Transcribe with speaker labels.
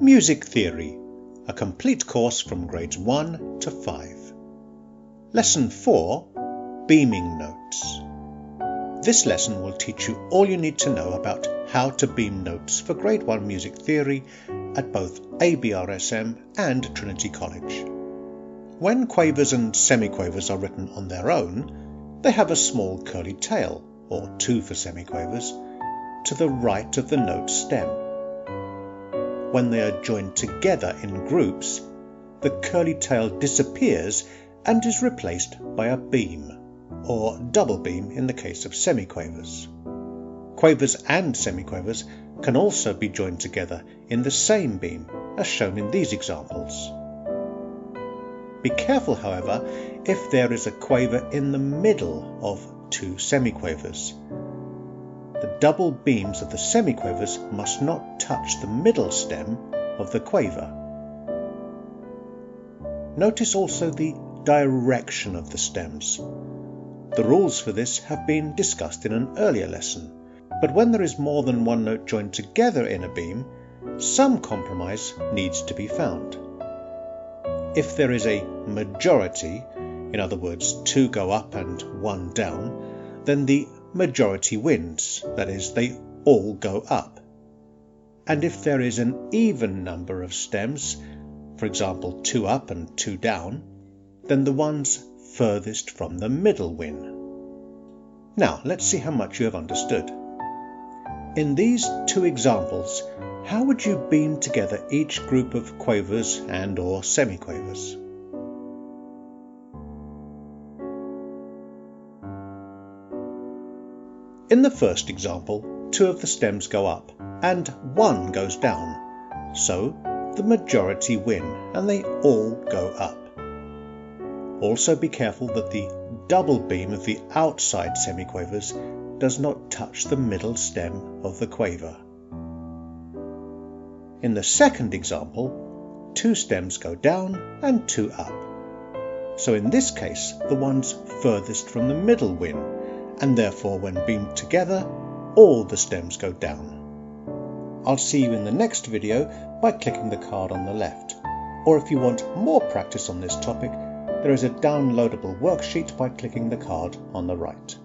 Speaker 1: Music Theory, a complete course from grades 1 to 5. Lesson 4, Beaming Notes. This lesson will teach you all you need to know about how to beam notes for grade 1 music theory at both ABRSM and Trinity College. When quavers and semiquavers are written on their own, they have a small curly tail, or 2 for semiquavers, to the right of the note stem. When they are joined together in groups, the curly tail disappears and is replaced by a beam, or double beam in the case of semiquavers. Quavers and semiquavers can also be joined together in the same beam, as shown in these examples. Be careful, however, if there is a quaver in the middle of 2 semiquavers. The double beams of the semiquavers must not touch the middle stem of the quaver. Notice also the direction of the stems. The rules for this have been discussed in an earlier lesson, but when there is more than one note joined together in a beam, some compromise needs to be found. If there is a majority, in other words 2 go up and 1 down, then the majority wins, that is, they all go up. And if there is an even number of stems, for example 2 up and 2 down, then the ones furthest from the middle win. Now let's see how much you have understood. In these 2 examples, how would you beam together each group of quavers and or semiquavers? In the first example, 2 of the stems go up and 1 goes down, so the majority win and they all go up. Also be careful that the double beam of the outside semiquavers does not touch the middle stem of the quaver. In the second example, 2 stems go down and 2 up. So in this case, the ones furthest from the middle win, and therefore when beamed together, all the stems go down. I'll see you in the next video by clicking the card on the left, or if you want more practice on this topic, there is a downloadable worksheet by clicking the card on the right.